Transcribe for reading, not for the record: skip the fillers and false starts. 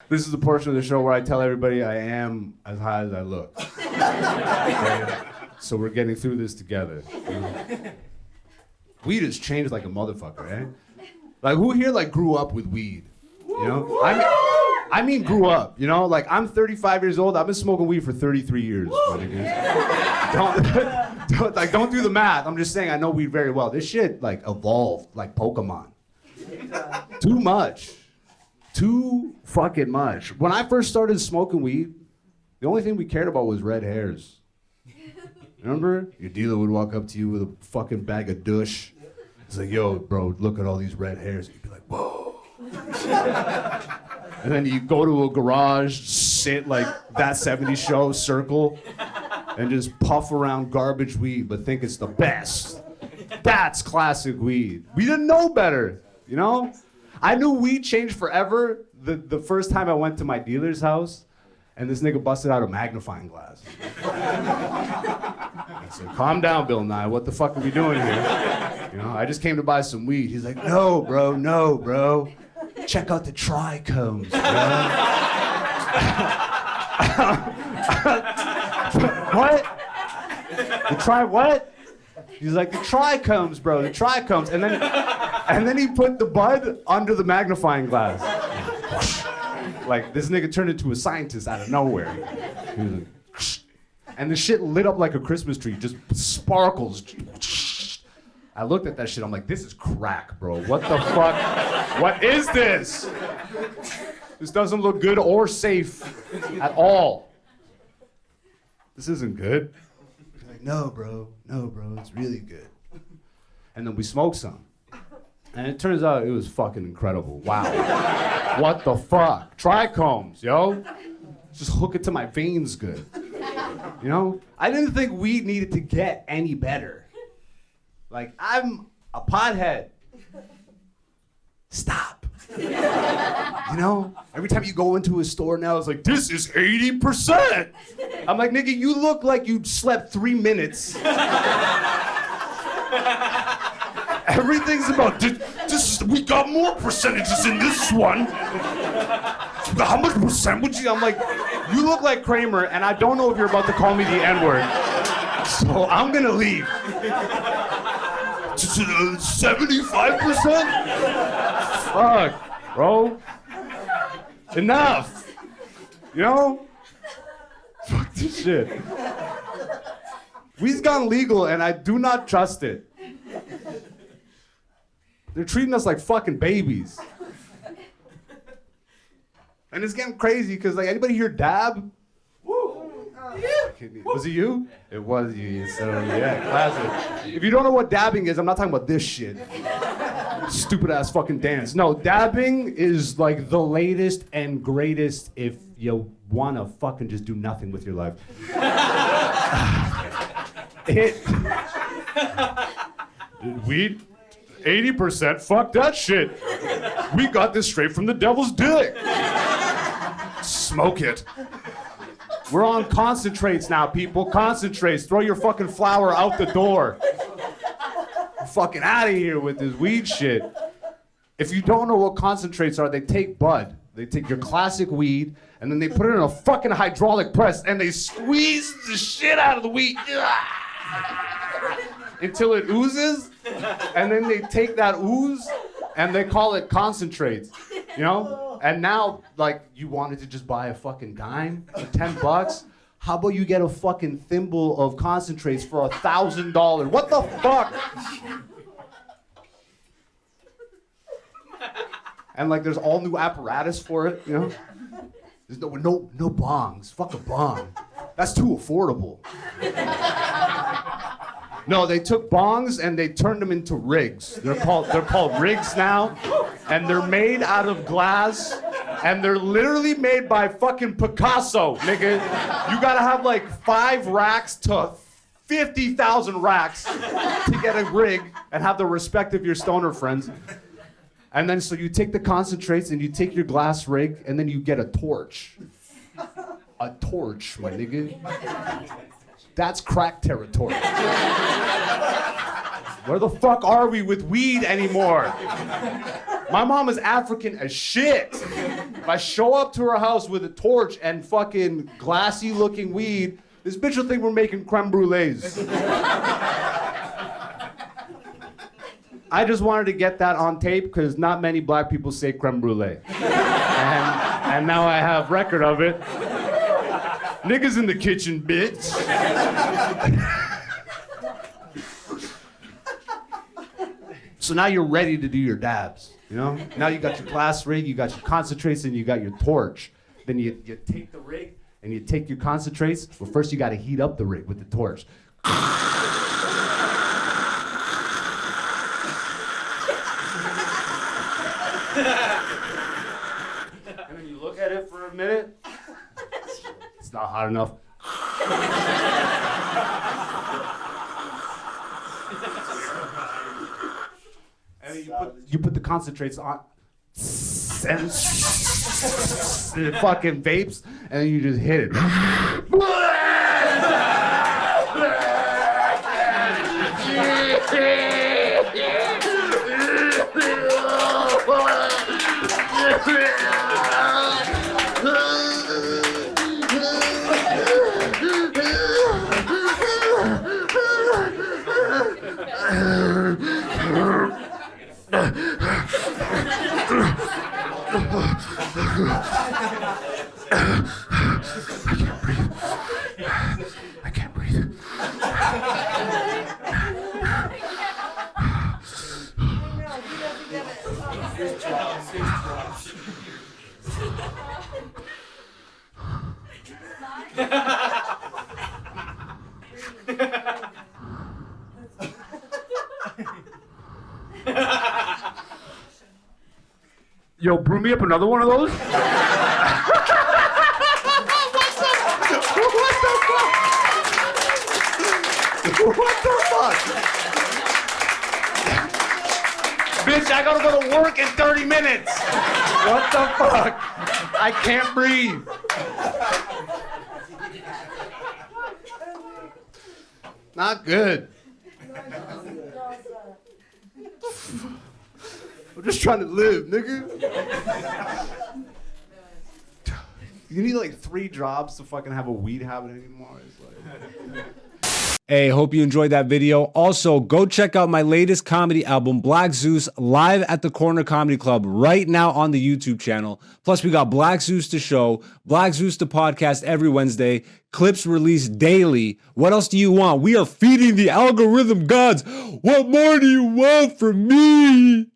This is the portion of the show where I tell everybody I am as high as I look. Okay? So we're getting through this together. Weed has changed like a motherfucker, eh? Like, who here like grew up with weed? You know? I mean grew up, you know? Like, I'm 35 years old. I've been smoking weed for 33 years. Don't do the math. I'm just saying I know weed very well. This shit like evolved like Pokemon. Too much. Too fucking much. When I first started smoking weed, the only thing we cared about was red hairs. Remember? Your dealer would walk up to you with a fucking bag of douche. It's like, yo, bro, look at all these red hairs. You'd be like, whoa. And then you go to a garage, sit like that 70s show, circle, and just puff around garbage weed, but think it's the best. That's classic weed. We didn't know better, you know? I knew weed changed forever the first time I went to my dealer's house, and this nigga busted out a magnifying glass. I said, calm down, Bill Nye, what the fuck are we doing here? You know, I just came to buy some weed. He's like, no, bro. Check out the trichomes, bro. What? What? He's like, the trichomes, bro, the trichomes. And then he put the bud under the magnifying glass. Like, this nigga turned into a scientist out of nowhere. He was like, and the shit lit up like a Christmas tree, just sparkles. I looked at that shit, I'm like, this is crack, bro. What the fuck? What is this? This doesn't look good or safe at all. This isn't good. He's like, no, bro, it's really good. And then we smoked some. And it turns out it was fucking incredible. Wow. What the fuck? Trichomes, yo. Just hook it to my veins good. You know? I didn't think weed needed to get any better. Like, I'm a pothead. Stop. You know? Every time you go into a store now, it's like, this is 80%. I'm like, nigga, you look like you slept 3 minutes. Everything's about we got more percentages in this one. How much percent would you? I'm like, you look like Kramer, and I don't know if you're about to call me the N-word. So I'm gonna leave. 75%? Fuck, bro. Enough. You know? Fuck this shit. Weed's gone legal, and I do not trust it. They're treating us like fucking babies. And it's getting crazy because, like, anybody here dab? Woo! Was it you? It was you. So, yeah, classic. If you don't know what dabbing is, I'm not talking about this shit. Stupid ass fucking dance. No, dabbing is like the latest and greatest if you wanna fucking just do nothing with your life. Weed? 80%? Fuck that shit. We got this straight from the devil's dick. Smoke it. We're on concentrates now, people. Concentrates. Throw your fucking flower out the door. We're fucking out of here with this weed shit. If you don't know what concentrates are, they take bud. They take your classic weed, and then they put it in a fucking hydraulic press, and they squeeze the shit out of the weed. Until it oozes, and then they take that ooze and they call it concentrates, you know? And now, like, you wanted to just buy a fucking dime for $10? How about you get a fucking thimble of concentrates for $1,000? What the fuck? And like, there's all new apparatus for it, you know? There's no bongs. Fuck a bong. That's too affordable. No, they took bongs and they turned them into rigs. They're called rigs now, and they're made out of glass, and they're literally made by fucking Picasso, nigga. You gotta have like 5 racks to 50,000 racks to get a rig and have the respect of your stoner friends. And then so you take the concentrates and you take your glass rig and then you get a torch. A torch, my nigga. That's crack territory. Where the fuck are we with weed anymore? My mom is African as shit. If I show up to her house with a torch and fucking glassy looking weed, this bitch will think we're making creme brulees. I just wanted to get that on tape because not many black people say creme brulee. And now I have record of it. Niggas in the kitchen, bitch. So now you're ready to do your dabs, you know? Now you got your glass rig, you got your concentrates, and you got your torch. Then you take the rig and you take your concentrates. Well, first you got to heat up the rig with the torch. And then you look at it for a minute. It's not hot enough. And then you put the concentrates on, and it fucking vapes, and then you just hit it. I can't breathe. Yo, brew me up another one of those. What the fuck? Bitch, I gotta go to work in 30 minutes. What the fuck? I can't breathe. Not good. I'm just trying to live, nigga. You need like 3 jobs to fucking have a weed habit anymore. It's like... Hey, hope you enjoyed that video. Also, go check out my latest comedy album, Black Zeus, live at the Corner Comedy Club right now on the YouTube channel. Plus, we got Black Zeus to show, Black Zeus to podcast every Wednesday, clips released daily. What else do you want? We are feeding the algorithm gods. What more do you want from me?